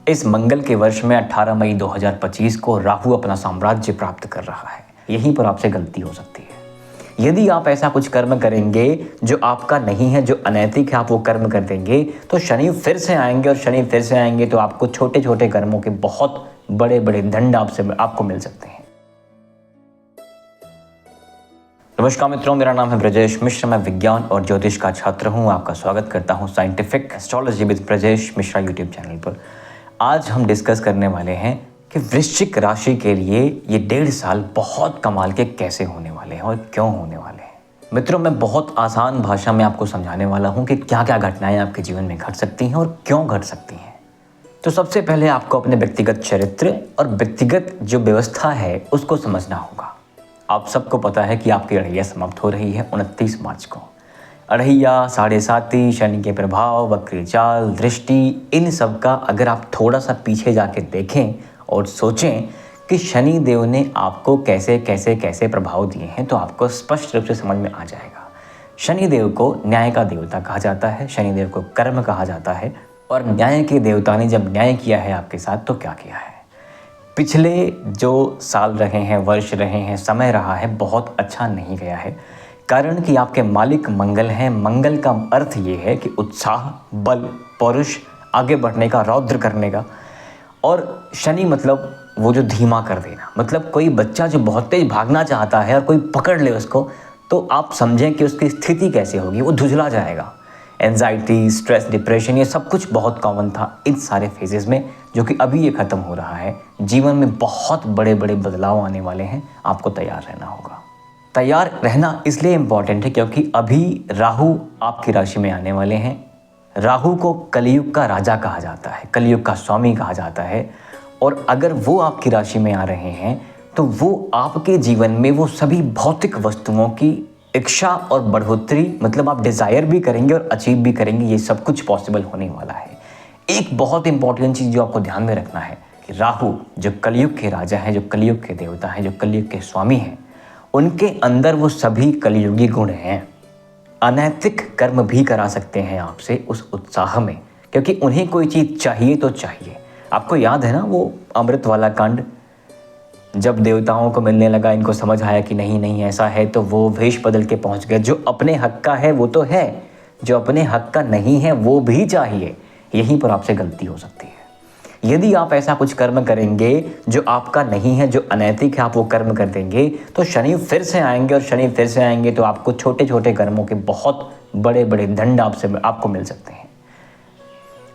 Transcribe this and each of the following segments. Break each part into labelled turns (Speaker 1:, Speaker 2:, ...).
Speaker 1: इस मंगल के वर्ष में 18 मई 2025 को राहु अपना साम्राज्य प्राप्त कर रहा है। यहीं पर आपसे गलती हो सकती है। यदि आप ऐसा कुछ कर्म करेंगे जो आपका नहीं है, जो अनैतिक है, आप वो कर्म कर देंगे तो शनि फिर से आएंगे, और शनि फिर से आएंगे तो आपको छोटे छोटे कर्मों के बहुत बड़े बड़े दंड आपको मिल सकते हैं। नमस्कार मित्रों, मेरा नाम है ब्रजेश मिश्रा। मैं विज्ञान और ज्योतिष का छात्र हूं। आपका स्वागत करता हूं scientific astrology with Brajesh Mishra YouTube channel पर। आज हम डिस्कस करने वाले हैं कि वृश्चिक राशि के लिए ये 1.5 साल बहुत कमाल के कैसे होने वाले हैं और क्यों होने वाले हैं। मित्रों, मैं बहुत आसान भाषा में आपको समझाने वाला हूँ कि क्या क्या घटनाएं आपके जीवन में घट सकती हैं और क्यों घट सकती हैं। तो सबसे पहले आपको अपने व्यक्तिगत चरित्र और व्यक्तिगत जो व्यवस्था है उसको समझना होगा। आप सबको पता है कि आपकी अढ़ैया समाप्त हो रही है 29 मार्च को। अढ़ैया, साढ़े साती, शनि के प्रभाव, वक्री चाल, दृष्टि, इन सब का अगर आप थोड़ा सा पीछे जाके देखें और सोचें कि शनि देव ने आपको कैसे कैसे कैसे प्रभाव दिए हैं तो आपको स्पष्ट रूप से समझ में आ जाएगा। शनि देव को न्याय का देवता कहा जाता है, शनि देव को कर्म कहा जाता है, और न्याय के देवता ने जब न्याय किया है आपके साथ तो क्या किया है। पिछले जो साल रहे हैं, वर्ष रहे हैं, समय रहा है, बहुत अच्छा नहीं गया है। कारण कि आपके मालिक मंगल हैं। मंगल का अर्थ ये है कि उत्साह, बल, पौरुष, आगे बढ़ने का, रौद्र करने का। और शनि मतलब वो जो धीमा कर देना, मतलब कोई बच्चा जो बहुत तेज भागना चाहता है और कोई पकड़ ले उसको, तो आप समझें कि उसकी स्थिति कैसे होगी, वो धुजला जाएगा। एंजाइटी, स्ट्रेस, डिप्रेशन, ये सब कुछ बहुत कॉमन था इन सारे फेजेस में, जो कि अभी ये ख़त्म हो रहा है। जीवन में बहुत बड़े बड़े बदलाव आने वाले हैं, आपको तैयार रहना होगा। तैयार रहना इसलिए इम्पॉर्टेंट है क्योंकि अभी राहु आपकी राशि में आने वाले हैं। राहु को कलयुग का राजा कहा जाता है, कलयुग का स्वामी कहा जाता है। और अगर वो आपकी राशि में आ रहे हैं तो वो आपके जीवन में वो सभी भौतिक वस्तुओं की इच्छा और बढ़ोतरी, मतलब आप डिज़ायर भी करेंगे और अचीव भी करेंगे, ये सब कुछ पॉसिबल होने वाला है। एक बहुत इंपॉर्टेंट चीज़ जो आपको ध्यान में रखना है कि राहु जो कलयुग के राजा हैं, जो कलयुग के देवता हैं, जो कलयुग के स्वामी हैं, उनके अंदर वो सभी कलयुगी गुण हैं। अनैतिक कर्म भी करा सकते हैं आपसे उस उत्साह में, क्योंकि उन्हें कोई चीज़ चाहिए तो चाहिए। आपको याद है ना वो अमृत वाला कांड, जब देवताओं को मिलने लगा, इनको समझ आया कि नहीं नहीं ऐसा है, तो वो वेश बदल के पहुंच गए। जो अपने हक का है वो तो है, जो अपने हक का नहीं है वो भी चाहिए। यहीं पर आपसे गलती हो सकती है। यदि आप ऐसा कुछ कर्म करेंगे जो आपका नहीं है, जो अनैतिक है, आप वो कर्म कर देंगे तो शनि फिर से आएंगे, और शनि फिर से आएंगे तो आपको छोटे छोटे कर्मों के बहुत बड़े बड़े दंड आपको मिल सकते हैं।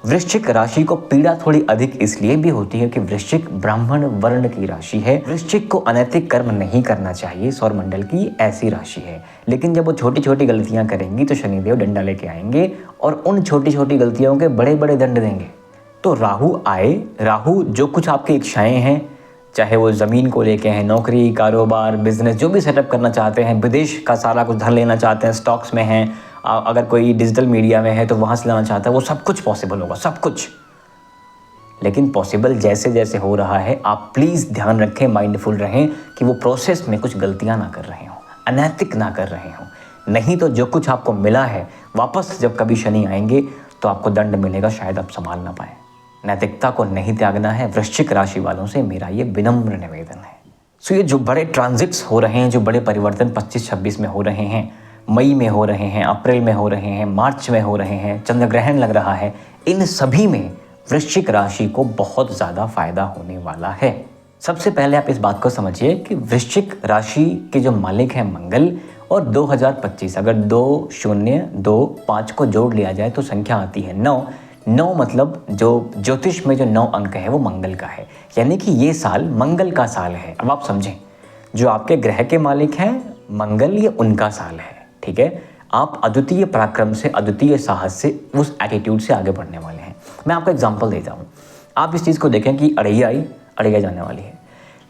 Speaker 1: वृश्चिक राशि को पीड़ा थोड़ी अधिक इसलिए भी होती है कि वृश्चिक ब्राह्मण वर्ण की राशि है। वृश्चिक को अनैतिक कर्म नहीं करना चाहिए, सौर मंडल की ऐसी राशि है। लेकिन जब वो छोटी छोटी गलतियां करेंगी तो शनिदेव डंडा लेके आएंगे और उन छोटी छोटी गलतियों के बड़े बड़े दंड देंगे। तो राहु आए, राहु जो कुछ आपकी इच्छाएं हैं, चाहे वो ज़मीन को लेके हैं, नौकरी, कारोबार, बिजनेस, जो भी सेटअप करना चाहते हैं, विदेश का सारा कुछ धन लेना चाहते हैं, स्टॉक्स में हैं, अगर कोई डिजिटल मीडिया में है तो वहाँ से लाना चाहता है, वो सब कुछ पॉसिबल होगा, सब कुछ। लेकिन पॉसिबल जैसे जैसे हो रहा है, आप प्लीज़ ध्यान रखें, माइंडफुल रहें कि वो प्रोसेस में कुछ गलतियाँ ना कर रहे हों, अनैतिक ना कर रहे हों। नहीं तो जो कुछ आपको मिला है, वापस जब कभी शनि आएंगे तो आपको दंड मिलेगा, शायद आप संभाल ना पाएँ। नैतिकता को नहीं त्यागना है। वृश्चिक राशि वालों से मेरा ये विनम्र निवेदन है। सो ये जो बड़े ट्रांजिट्स हो रहे हैं, जो बड़े परिवर्तन 25-26 में हो रहे हैं, मई में हो रहे हैं, अप्रैल में हो रहे हैं, मार्च में हो रहे हैं, चंद्र ग्रहण लग रहा है, इन सभी में वृश्चिक राशि को बहुत ज़्यादा फायदा होने वाला है। सबसे पहले आप इस बात को समझिए कि वृश्चिक राशि के जो मालिक हैं मंगल, और 2025 अगर 2025 को जोड़ लिया जाए तो संख्या आती है 9। 9 मतलब जो ज्योतिष में जो 9 अंक है वो मंगल का है, यानी कि ये साल मंगल का साल है। अब आप समझें, जो आपके ग्रह के मालिक हैं मंगल, ये उनका साल है, ठीक है। आप अद्वितीय पराक्रम से, अद्वितीय साहस से, उस एटीट्यूड से आगे बढ़ने वाले हैं। मैं आपको एग्जांपल देता हूँ। आप इस चीज़ को देखें कि अढ़ैया जाने वाली है,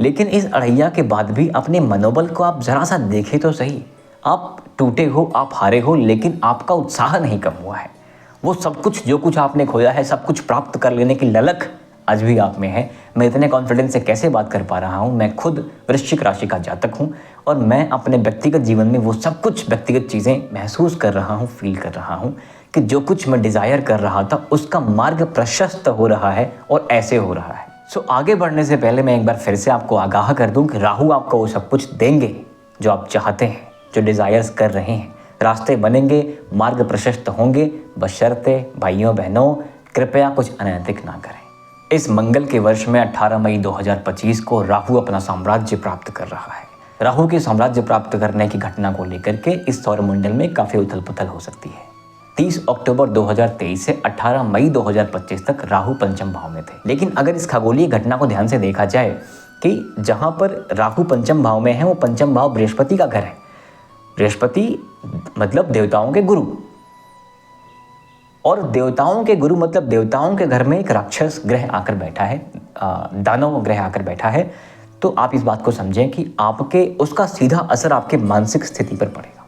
Speaker 1: लेकिन इस अढ़ैया के बाद भी अपने मनोबल को आप ज़रा सा देखें तो सही। आप टूटे हो, आप हारे हो, लेकिन आपका उत्साह नहीं कम हुआ है। वो सब कुछ, जो कुछ आपने खोया है, सब कुछ प्राप्त कर लेने की ललक आज भी आप में है। मैं इतने कॉन्फिडेंस से कैसे बात कर पा रहा हूँ? मैं खुद वृश्चिक राशि का जातक हूँ और मैं अपने व्यक्तिगत जीवन में वो सब कुछ व्यक्तिगत चीज़ें महसूस कर रहा हूँ, फील कर रहा हूँ कि जो कुछ मैं डिज़ायर कर रहा था उसका मार्ग प्रशस्त हो रहा है और ऐसे हो रहा है। सो आगे बढ़ने से पहले मैं एक बार फिर से आपको आगाह कर दूं कि राहु आपको वो सब कुछ देंगे जो आप चाहते हैं, जो डिज़ायर्स कर रहे हैं। रास्ते बनेंगे, मार्ग प्रशस्त होंगे, बशर्ते भाइयों बहनों कृपया कुछ अनैतिक ना करें। इस मंगल के वर्ष में 18 मई 2025 को राहु अपना साम्राज्य प्राप्त कर रहा है। राहु के साम्राज्य प्राप्त करने की घटना को लेकर के इस सौरमंडल में काफ़ी उथल पुथल हो सकती है। 30 अक्टूबर 2023 से 18 मई 2025 तक राहु पंचम भाव में थे। लेकिन अगर इस खगोलीय घटना को ध्यान से देखा जाए कि जहाँ पर राहु पंचम भाव में है वो पंचम भाव बृहस्पति का घर है। बृहस्पति मतलब देवताओं के गुरु, और देवताओं के गुरु मतलब देवताओं के घर में एक राक्षस ग्रह आकर बैठा है, दानव ग्रह आकर बैठा है। तो आप इस बात को समझें कि आपके उसका सीधा असर आपके मानसिक स्थिति पर पड़ेगा।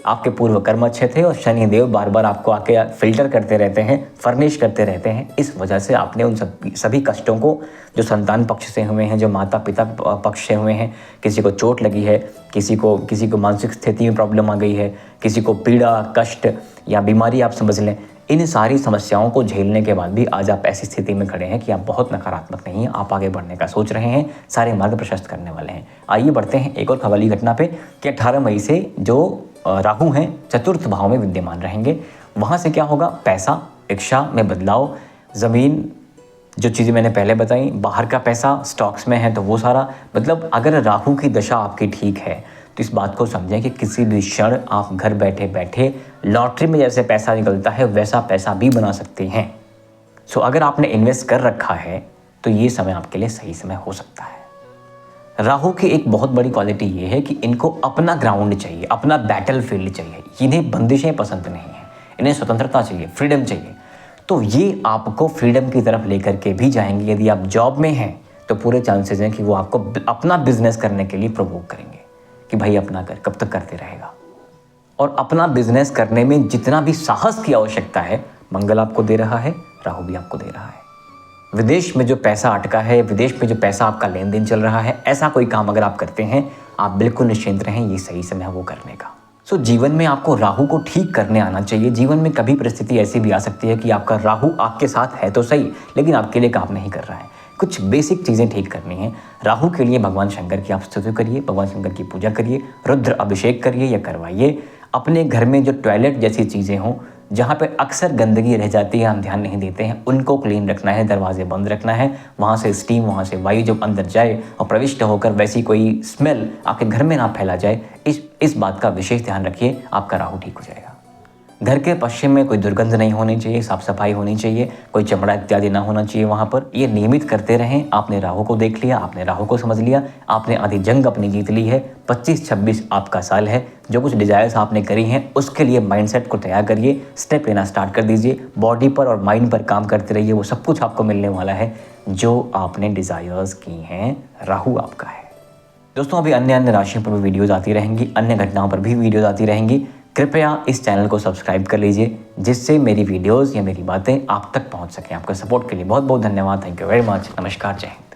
Speaker 1: आपके पूर्व कर्म अच्छे थे और शनि देव बार बार आपको आके फिल्टर करते रहते हैं, फर्निश करते रहते हैं। इस वजह से आपने उन सभी कष्टों को जो संतान पक्ष से हुए हैं, जो माता पिता पक्ष से हुए हैं, किसी को चोट लगी है, किसी को मानसिक स्थिति में प्रॉब्लम आ गई है, किसी को पीड़ा कष्ट या बीमारी आप समझ लें, इन सारी समस्याओं को झेलने के बाद भी आज आप ऐसी स्थिति में खड़े हैं कि आप बहुत नकारात्मक नहीं हैं, आप आगे बढ़ने का सोच रहे हैं, सारे मार्ग प्रशस्त करने वाले हैं। आइए बढ़ते हैं एक और खगोलीय घटना पे कि 18 मई से जो राहु हैं चतुर्थ भाव में विद्यमान रहेंगे। वहाँ से क्या होगा, पैसा, इच्छा में बदलाव, ज़मीन, जो चीज़ें मैंने पहले बताई, बाहर का पैसा, स्टॉक्स में है तो वो सारा, मतलब अगर राहु की दशा आपकी ठीक है तो इस बात को समझें कि किसी भी क्षण आप घर बैठे बैठे लॉटरी में जैसे पैसा निकलता है वैसा पैसा भी बना सकते हैं। सो अगर आपने इन्वेस्ट कर रखा है तो ये समय आपके लिए सही समय हो सकता है। राहु की एक बहुत बड़ी क्वालिटी ये है कि इनको अपना ग्राउंड चाहिए, अपना बैटल फील्ड चाहिए। इन्हें बंदिशें पसंद नहीं हैं, इन्हें स्वतंत्रता चाहिए, फ्रीडम चाहिए। तो ये आपको फ्रीडम की तरफ लेकर के भी जाएंगे। यदि आप जॉब में हैं तो पूरे चांसेस हैं कि वो आपको अपना बिजनेस करने के लिए प्रोवोक करेंगे कि भाई अपना कर, कब तक करते रहेगा। और अपना बिजनेस करने में जितना भी साहस की आवश्यकता है मंगल आपको दे रहा है, राहु भी आपको दे रहा है। विदेश में जो पैसा अटका है, विदेश में जो पैसा आपका लेन देन चल रहा है, ऐसा कोई काम अगर आप करते हैं आप बिल्कुल निश्चिंत रहें, ये सही समय है वो करने का। सो जीवन में आपको राहु को ठीक करने आना चाहिए। जीवन में कभी परिस्थिति ऐसी भी आ सकती है कि आपका राहु आपके साथ है तो सही लेकिन आपके लिए काम नहीं कर रहा है। कुछ बेसिक चीज़ें ठीक करनी है। राहु के लिए भगवान शंकर की आप स्तुति करिए, भगवान शंकर की पूजा करिए, रुद्र अभिषेक करिए या करवाइए। अपने घर में जो टॉयलेट जैसी चीज़ें हों, जहाँ पे अक्सर गंदगी रह जाती है, हम ध्यान नहीं देते हैं, उनको क्लीन रखना है, दरवाजे बंद रखना है। वहाँ से स्टीम, वहाँ से वायु जब अंदर जाए और प्रविष्ट होकर वैसी कोई स्मेल आपके घर में ना फैला जाए, इस बात का विशेष ध्यान रखिए, आपका राहु ठीक हो जाएगा। घर के पश्चिम में कोई दुर्गंध नहीं होनी चाहिए, साफ सफाई होनी चाहिए, कोई चमड़ा इत्यादि ना होना चाहिए वहाँ पर। ये नियमित करते रहें। आपने राहु को देख लिया, आपने राहु को समझ लिया, आपने आधी जंग अपनी जीत ली है। 25-26 आपका साल है। जो कुछ डिजायर्स आपने करी हैं उसके लिए माइंडसेट को तैयार करिए, स्टेप लेना स्टार्ट कर दीजिए, बॉडी पर और माइंड पर काम करते रहिए। वो सब कुछ आपको मिलने वाला है जो आपने डिजायर्स की हैं। राहु आपका है। दोस्तों अभी अन्य राशियों पर भी वीडियोज़ आती रहेंगी, अन्य घटनाओं पर भी वीडियोज़ आती रहेंगी। कृपया इस चैनल को सब्सक्राइब कर लीजिए जिससे मेरी वीडियोस या मेरी बातें आप तक पहुंच सकें। आपका सपोर्ट के लिए बहुत बहुत धन्यवाद। Thank you very much. नमस्कार, जय हिंद।